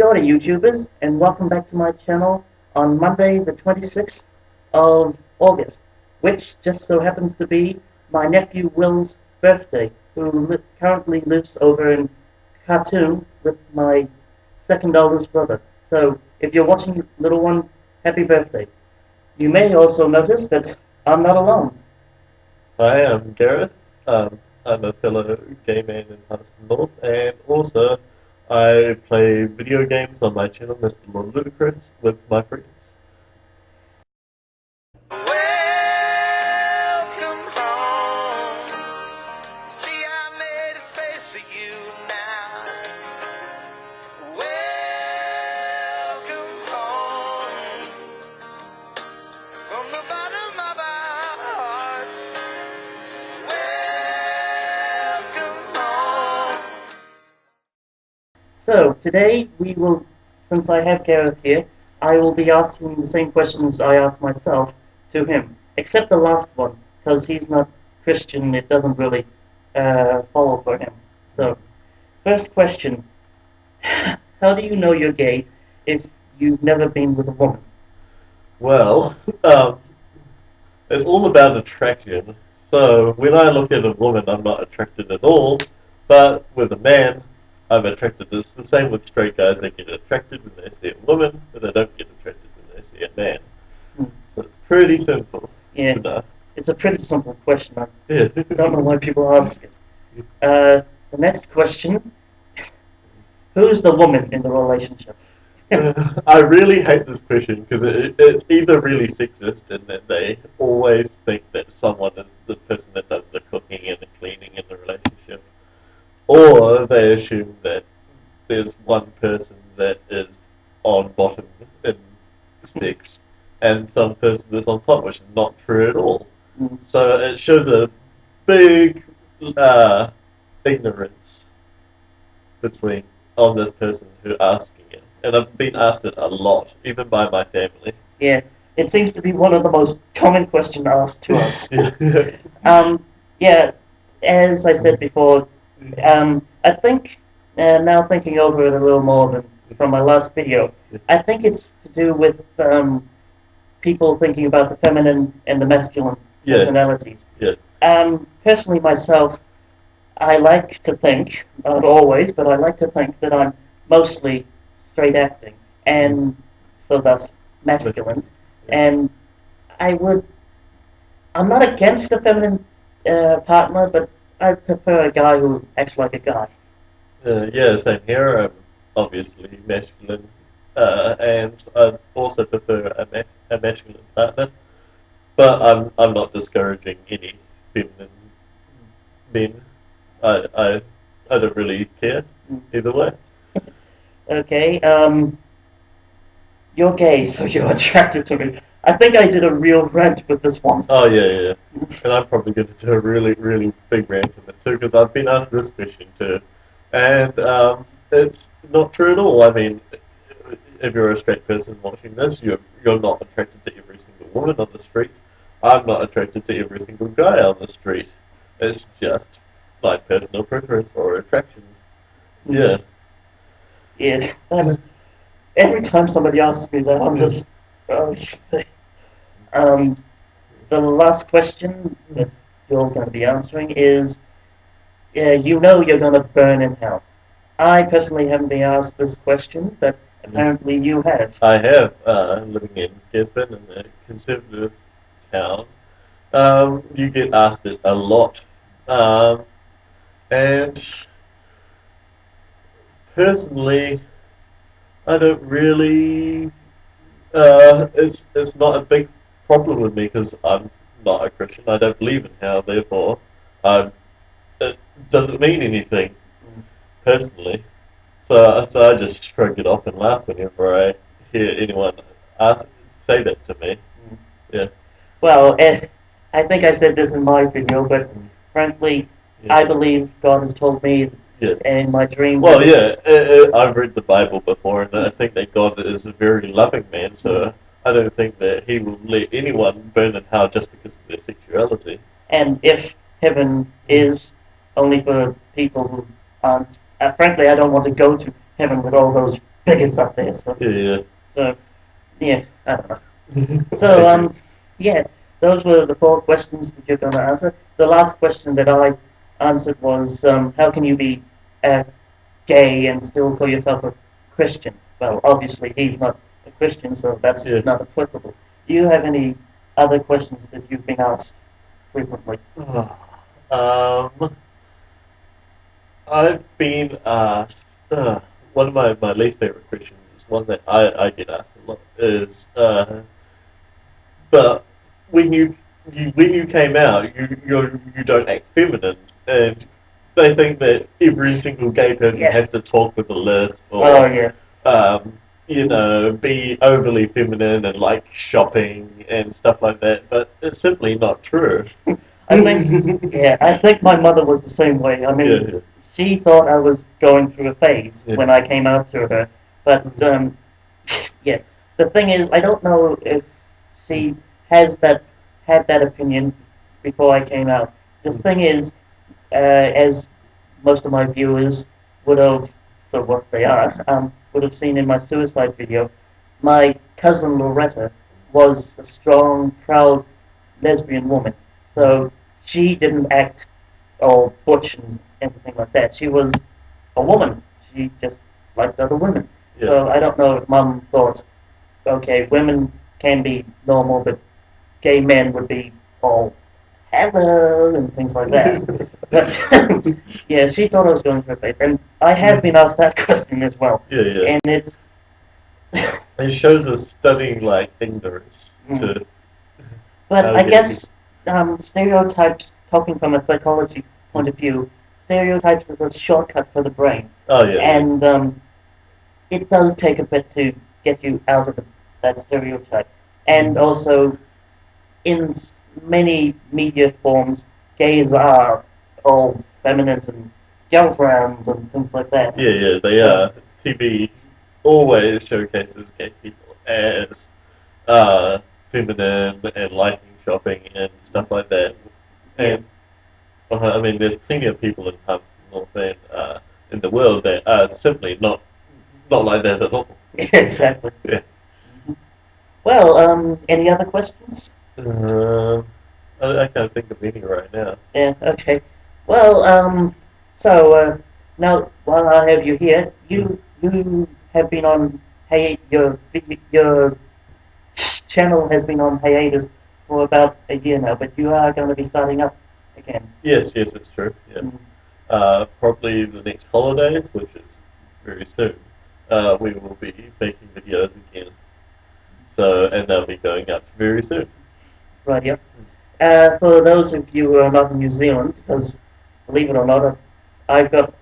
Kia ora, YouTubers, and welcome back to my channel on Monday, the 26th of August, which just so happens to be my nephew Will's birthday, who currently lives over in Khartoum with my second eldest brother. So, if you're watching, little one, happy birthday. You may also notice that I'm not alone. Hi, I'm Gareth. I'm a fellow gay man in Hudderston North, and also I play video games on my channel, Mr. Lord Ludicrous, with my friends. Welcome home. See, I made a space for you now. Welcome home. From the bottom of our hearts. Welcome home. So, today we will, since I have Gareth here, I will be asking the same questions I asked myself to him, except the last one, because he's not Christian, it doesn't really follow for him. So, first question, how do you know you're gay if you've never been with a woman? Well, it's all about attraction. So when I look at a woman, I'm not attracted at all, but with a man, I'm attracted. It's the same with straight guys. They get attracted when they see a woman, but they don't get attracted when they see a man. Hmm. So it's pretty simple Yeah, to know. it's a pretty simple question. I Yeah. don't know why people ask it. The next question, who's the woman in the relationship? I really hate this question because it's either really sexist in that they always think that someone is the person that does the cooking and the cleaning in the relationship, or they assume that there's one person that is on bottom in sex and some person that's on top, which is not true at all. Mm. So it shows a big ignorance between on this person who asking it, and I've been asked it a lot, even by my family. Yeah, it seems to be one of the most common questions asked to us. Yeah. Yeah, as I said before, I think, now thinking over it a little more than from my last video, I think it's to do with people thinking about the feminine and the masculine Yeah. personalities. Yeah. Personally, myself, I like to think, not always, but I like to think that I'm mostly straight acting, and so that's masculine. And I would, I'm not against a feminine partner, but I prefer a guy who acts like a guy. Yeah, same here. I'm obviously masculine, and I also prefer a masculine partner. But I'm not discouraging any feminine men. I I don't really care either way. Okay, you're gay, so you're attracted to me. I think I did a real rant with this one. Oh yeah. And I'm probably going to do a really big rant on it too because I've been asked this question too, and it's not true at all. I mean, if you're a straight person watching this, you're not attracted to every single woman on the street. I'm not attracted to every single guy on the street. It's just my personal preference or attraction. Yeah. Yes. Every time somebody asks me that, I'm just. Oh, um, the last question that you're going to be answering is, you know you're going to burn in hell. I personally haven't been asked this question, but apparently you have. I have living in Gisborne in a conservative town. You get asked it a lot, and personally, I don't really. It's not a big problem with me because I'm not a Christian. I don't believe in hell. Therefore, um, it doesn't mean anything personally. So I just shrug it off and laugh whenever I hear anyone say that to me. Yeah. Well, I think I said this in my video, but frankly, Yeah. I believe God has told me Yeah. in my dreams. Well, yeah, I've read the Bible before, and I think that God is a very loving man, so I don't think that He will let anyone burn in hell just because of their sexuality. And if heaven is only for people who aren't, frankly, I don't want to go to heaven with all those bigots up there. So Yeah. yeah, I don't know. Yeah. So yeah, those were the 4 questions that you're going to answer. The last question that I answered was, how can you be gay and still call yourself a Christian? Well, obviously he's not a Christian, so that's Yeah. not applicable. Do you have any other questions that you've been asked frequently? Um, I've been asked. One of my least favorite questions is one that I get asked a lot. Is but when you came out, you don't act feminine, and they think that every single gay person Yeah. has to talk with a lisp Oh or yeah. you know, be overly feminine and like shopping and stuff like that. But it's simply not true. I think my mother was the same way. I mean, Yeah, she thought I was going through a phase yeah. when I came out to her, but yeah. The thing is, I don't know if she has that had that opinion before I came out. The thing is, as most of my viewers would have, so what they are, would have seen in my suicide video, my cousin Loretta was a strong, proud lesbian woman. So she didn't act all butch and everything like that. She was a woman. She just liked other women. Yeah. So I don't know if Mum thought, okay, women can be normal, but gay men would be all hello and things like that. But yeah, she thought I was going through a phase, and I have been asked that question as well, Yeah, yeah. and it's It shows a stunning like ignorance to But how I gay guess stereotypes, talking from a psychology point of view, stereotypes is a shortcut for the brain, Oh yeah, yeah. and it does take a bit to get you out of that stereotype. And also, in many media forms, gays are all feminine and girlfriend and things like that. Yeah, yeah, they So- are. TV always showcases gay people as feminine and liking shopping and stuff like that. And I mean, there's plenty of people in parts of the North End in the world that are simply not like that at all. Exactly. Yeah. Well, any other questions? I can't think of any right now. Yeah, okay. Well, so now while I have you here, you have been on your channel has been on hiatus for about a year now, but you are going to be starting up again. Yes, yes, it's true. Yeah. Probably the next holidays, which is very soon, we will be making videos again. So, and they'll be going up very soon. Right, yep. For those of you who are not in New Zealand, because believe it or not, I've got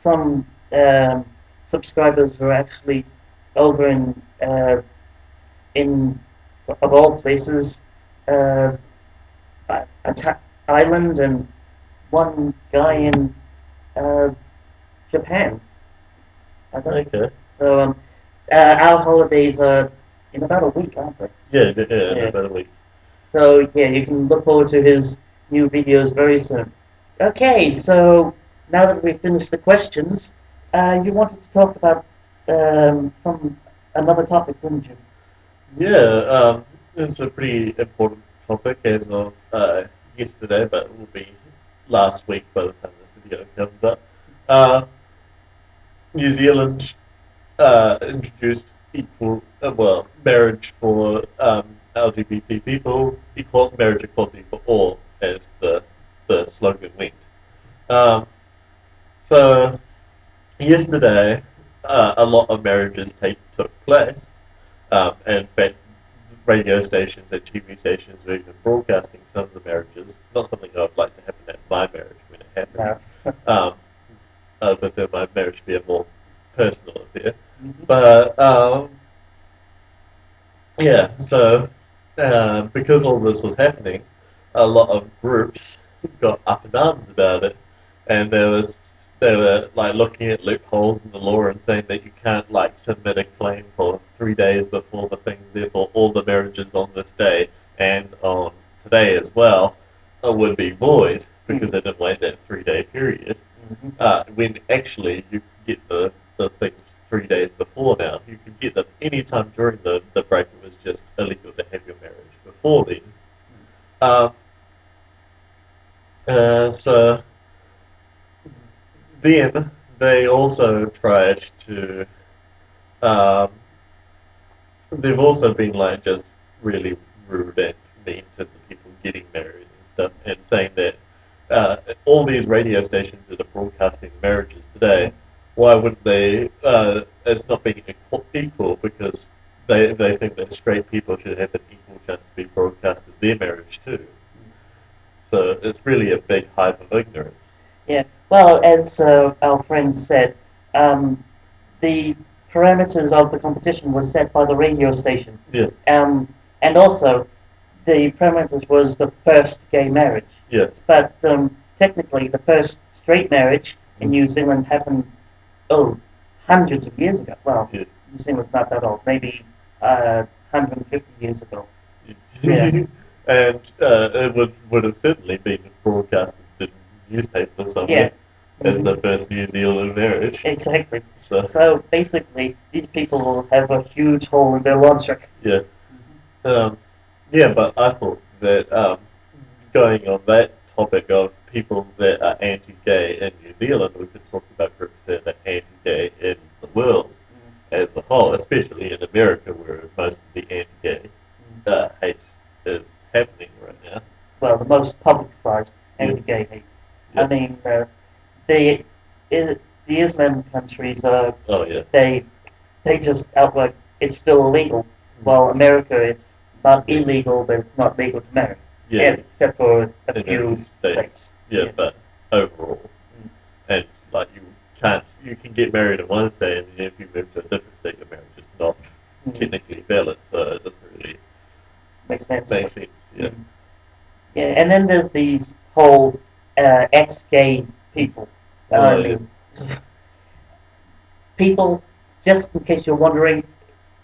some subscribers who are actually over in of all places, uh, Ireland, and one guy in uh, Japan. I don't Okay. So our holidays are in about a week, aren't they? Yeah, yeah, in Yeah. about a week. So yeah, you can look forward to his new videos very soon. Okay, so now that we've finished the questions, you wanted to talk about another topic, didn't you? Yeah, it's a pretty important topic as of yesterday, but it will be last week by the time this video comes up. New Zealand introduced marriage for LGBT people, marriage equality for all, as the slogan went. Um, so yesterday, a lot of marriages took place. And in fact, radio stations and TV stations were even broadcasting some of the marriages. Not something I would like to happen at my marriage when it happens. No. I prefer my marriage to be a more personal affair. Mhm. But yeah, so because all this was happening, a lot of groups got up in arms about it, and they were like looking at loopholes in the law and saying that you can't like submit a claim for 3 days before the thing, therefore all the marriages on this day and on today as well would be void because they didn't wait that 3 day period. Mhm. When actually you could get the things 3 days before now. You could get them any time during the break. It was just illegal to have your marriage before then. So then they also tried to. Um, they've also been like just really rude and mean to the people getting married and stuff, and saying that all these radio stations that are broadcasting marriages today, why wouldn't they? It's not being equal because they think that straight people should have an equal chance to be broadcasted their marriage too. So it's really a big hive of ignorance. Yeah. Well, as our friend said, the parameters of the competition was set by the radio station. Yeah. And also, the parameters was the first gay marriage. Yes. But technically, the first straight marriage in New Zealand happened, hundreds of years ago. Well, Yeah. New Zealand's not that old. Maybe 150 years ago. Yeah. And it would have certainly been broadcasted in newspapers somewhere as the first New Zealand marriage. Exactly. So So basically, these people will have a huge hole in their logic. yeah, yeah. But I thought that going on that topic of people that are anti-gay in New Zealand, we could talk about groups that are anti-gay in the world as a whole, especially in America, where most of the anti-gay hate is happening right now. Well, the most publicized anti-gay hate. Yeah. I mean, the Islam countries are Oh yeah. they just outright it's still illegal. While America, it's not illegal, but it's not legal to marry. Yeah. Except for a In few the states. Yeah, Yeah. but overall, and like you can get married in one state, and if you move to a different state, your marriage is not technically valid, so it doesn't really Makes sense. make sense. Yeah. Yeah, and then there's these whole ex-gay people. I mean, people, just in case you're wondering,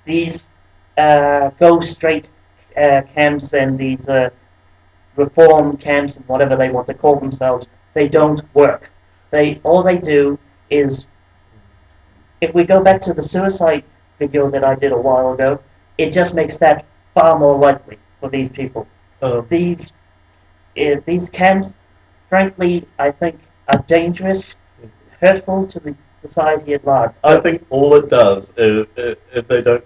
these go straight camps and these reform camps and whatever they want to call themselves, they don't work. All they do is, if we go back to the suicide video that I did a while ago, it just makes that far more likely for these people. These camps, frankly, I think are dangerous, hurtful to the society at large. I think all it does is if they don't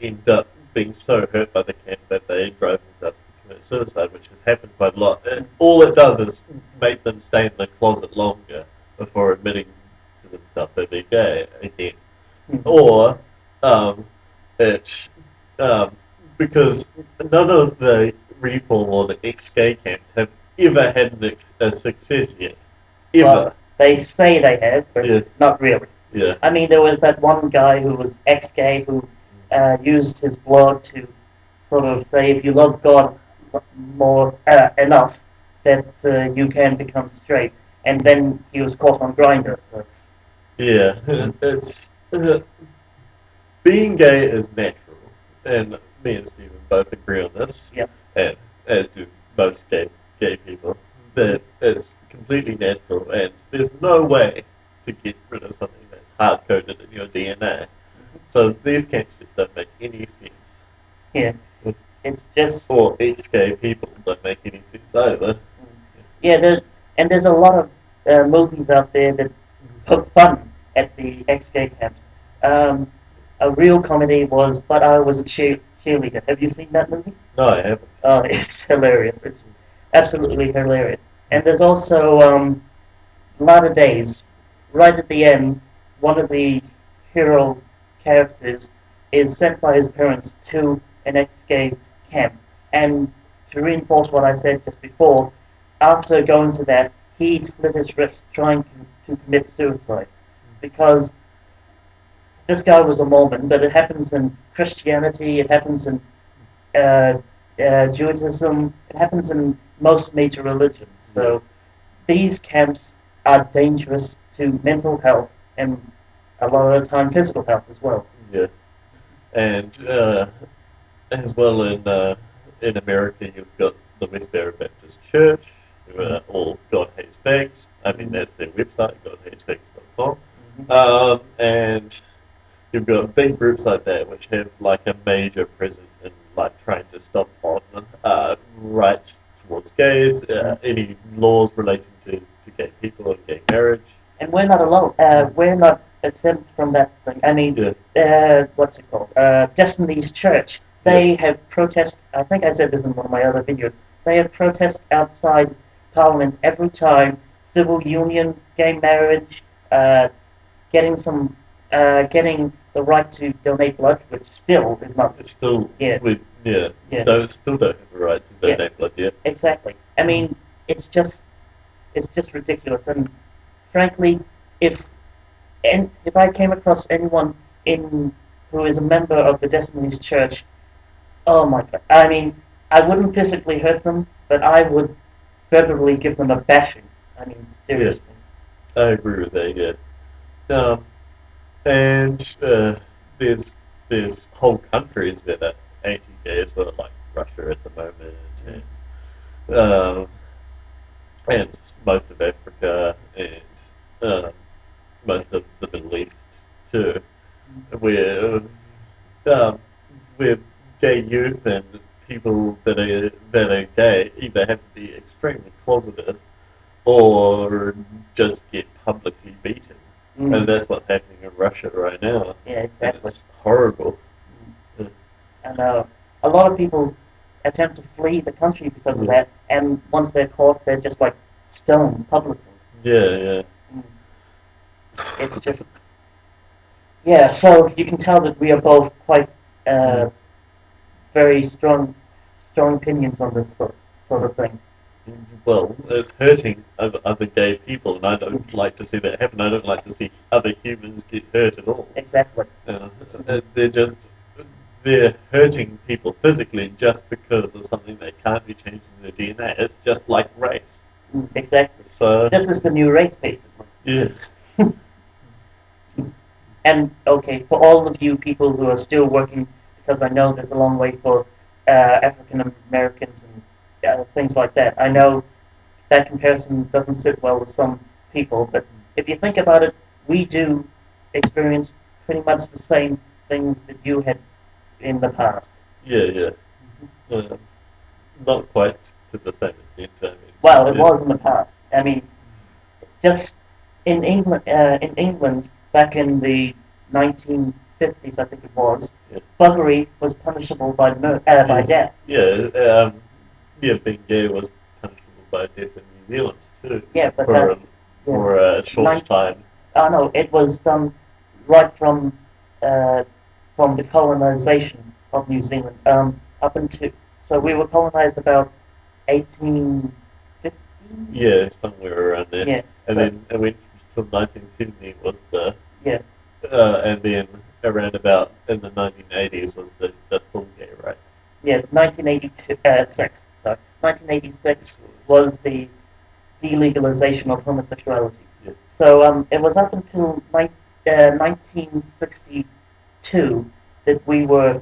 end up being so hurt by the camp that they drive themselves to commit suicide, which has happened quite a lot. All it does is make them stay in the closet longer before admitting to themselves that they're gay again, or it because none of the reform or the ex-gay camps have ever had a success yet, ever. Well, they say they have, but not really. Yeah. I mean, there was that one guy who was ex-gay who used his blog to sort of say, if you love God more enough, that you can become straight. And then he was caught on Grindr. So. Yeah, it's being gay is natural, and me and Stephen both agree on this. Yep. And as do most gay people, that it's completely natural, and there's no way to get rid of something that's hard coded in your DNA. So these camps just don't make any sense. Yeah, it's just. Or ex-gay people don't make any sense either. Yeah, there's a lot of movies out there that poke fun at the ex-gay camps. A real comedy was But I Was a Cheerleader. Have you seen that movie? No, I haven't. Oh, it's hilarious. It's absolutely hilarious. And there's also Latter Days. Right at the end, one of the hero characters is sent by his parents to an ex-gay camp. And to reinforce what I said just before, after going to that, he split his wrist trying to commit suicide. Because this guy was a Mormon, but it happens in Christianity, it happens in Judaism, it happens in most major religions. So these camps are dangerous to mental health and a lot of the time physical health as well. Yeah, and as well in America, you've got the Westboro Baptist Church, who are all God Hates Facts. I mean, that's their website, godhatesfacts.com. And you've got big groups like that which have like a major presence in like trying to stop on rights towards gays, any laws relating to gay people and gay marriage. And we're not alone. We're not exempt from that thing. I mean, what's it called? Destiny's Church. They have protest. I think I said this in one of my other videos. They have protest outside Parliament every time civil union, gay marriage, getting some, getting the right to donate blood, which still is not. It's still Yeah. Still don't have the right to donate blood yet. Exactly. I mean, it's just ridiculous. And frankly, if if I came across anyone in who is a member of the Destiny's Church, oh my God! I mean, I wouldn't physically hurt them, but I would verbally give them a bashing. I mean, seriously. I agree with that. Yeah. And there's whole countries that are anti-gay as well, like Russia at the moment, and most of Africa and most of the Middle East too, where um, where gay youth and people that are gay either have to be extremely closeted or just get publicly beaten. And that's what's happening in Russia right now. Yeah, exactly. And it's horrible. And a lot of people attempt to flee the country because of that, and once they're caught, they're just like stoned publicly. Yeah. It's just, yeah. So you can tell that we are both quite very strong opinions on this sort of thing. Well, it's hurting other gay people, and I don't like to see that happen. I don't like to see other humans get hurt at all. Exactly. They're hurting people physically just because of something that can't be changed in their DNA. It's just like race. Exactly. So this is the new race, basically. Yeah. And okay, for all of you people who are still working, because I know there's a long way for African Americans and things like that. I know that comparison doesn't sit well with some people, but if you think about it, we do experience pretty much the same things that you had in the past. Yeah. Not quite to the same extent. I mean, well, it was in the past. I mean, just in England back in the 1950s, I think it was, buggery was punishable by death. Being gay was punishable by death in New Zealand too. Yeah, but for a short time. Oh no, it was done right from the colonization of New Zealand up until, so we were colonized about 1850. Yeah, somewhere around there. Yeah, and then it went till 1970 was the and then around about in the 1980s was the full gay rights. Yeah, 1986. So 1986 was the delegalization of homosexuality. Yeah. So it was up until 1962 that we were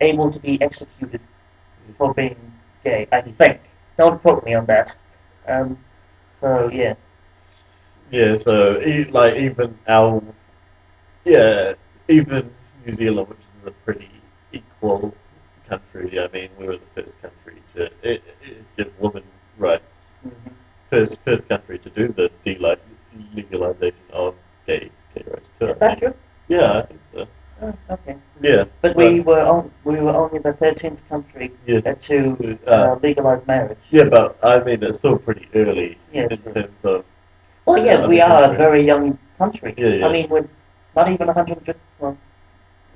able to be executed for being gay. I think. Don't quote me on that. So yeah. Yeah. So even our even New Zealand, which is a pretty equal country. I mean, we were the first country to give women rights. Mm-hmm. First country to do the legalization of gay rights too. Is that true? Yeah, I think so. Oh, okay. Yeah. But we were only the 13th country to legalize marriage. Yeah, but I mean it's still pretty early in true. terms of. Well, yeah, we are a very young country. Yeah. I mean, we're not even 150. Well,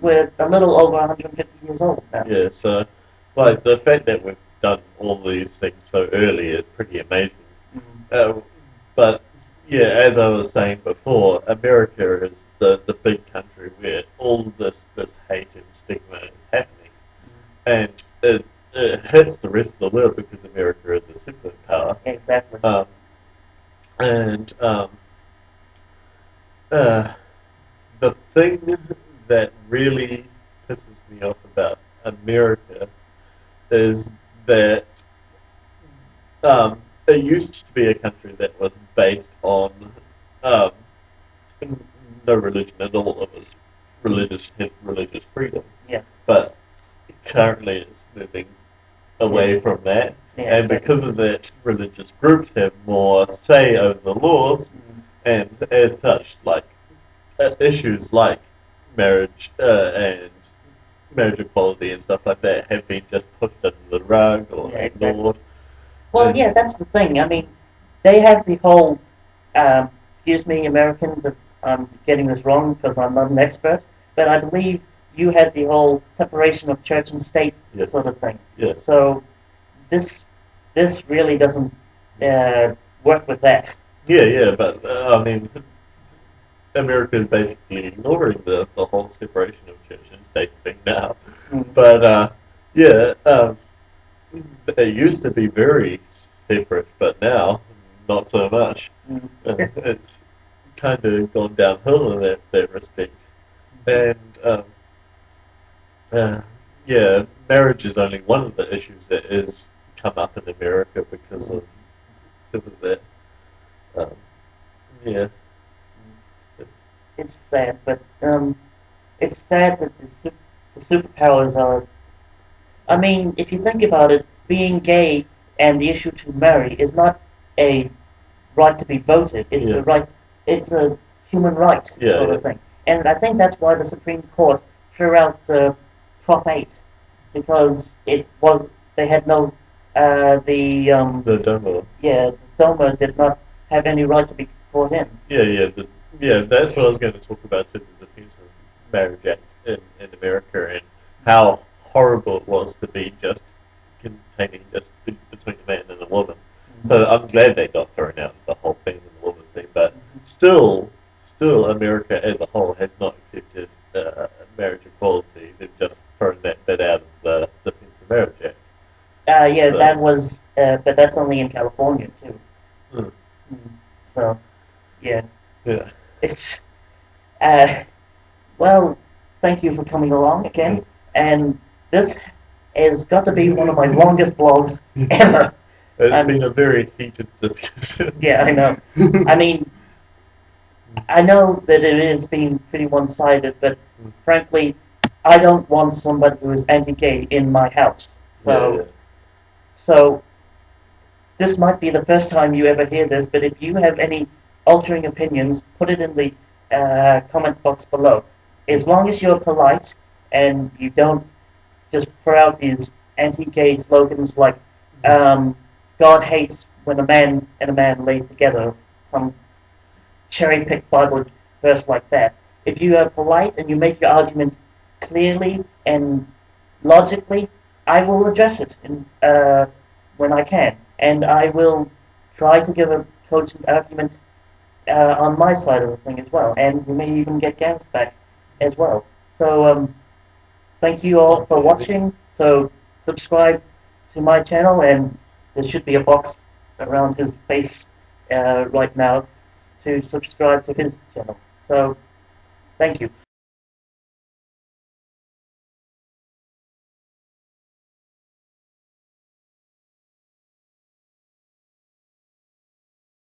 we're a little over 150 years old now. Yeah, so like the fact that we've done all these things so early is pretty amazing. Mm-hmm. But yeah, as I was saying before, America is the big country where all this hate and stigma is happening, and it hits the rest of the world because America is a superpower. Exactly. The thing that really pisses me off about America is that it used to be a country that was based on no religion at all. It was religious freedom. Yeah. But currently, it's moving away from that, Yeah, and exactly. because of that, religious groups have more say over the laws, and as such, like issues like marriage and marriage equality and stuff like that have been just pushed under the rug or Yeah, exactly. ignored. Well, And- yeah, that's the thing. I mean, they have the whole, excuse me, Americans, if I'm getting this wrong because I'm not an expert, but I believe you had the whole separation of church and state Yes. sort of thing. Yes. So this really doesn't work with that. Yeah, but I mean, America is basically ignoring the whole separation of church and state thing now. Mm. But yeah, it used to be very separate, but now not so much. Mm. It's kind of gone downhill in that respect. And uh, yeah, marriage is only one of the issues that is come up in America because of that. Um, yeah. It's sad, but it's sad that the superpowers are. I mean, if you think about it, being gay and the issue to marry is not a right to be voted. It's Yeah. a right. It's a human right sort of thing. And I think that's why the Supreme Court threw out the Prop 8 because they had no The Domo. yeah, the DOMA did not have any right to be before him. Yeah, that's what I was going to talk about too, the Defense of Marriage Act in America and how horrible it was to be just containing just between a man and a woman. So I'm glad they got thrown out, the whole thing and the woman thing, but still America as a whole has not accepted marriage equality. They've just thrown that bit out of the Defense of Marriage Act. Yeah, So- that was, but that's only in California too. Mm. So, yeah, Yeah. it's, well, thank you for coming along again. And this has got to be one of my longest blogs ever. It's been a very heated discussion. Yeah, I know. I mean, I know that it has been pretty one-sided, but frankly, I don't want somebody who is anti-gay in my house. So, so this might be the first time you ever hear this, but if you have any altering opinions, put it in the comment box below. As long as you're polite and you don't just throw out these anti-gay slogans like God hates when a man and a man lay together, some cherry-picked Bible verse like that. If you are polite and you make your argument clearly and logically, I will address it when I can, and I will try to give a cogent argument on my side of the thing as well, and we may even get Gareth back as well. So thank you all for watching. So subscribe to my channel, and there should be a box around his face right now to subscribe to his channel. So thank you.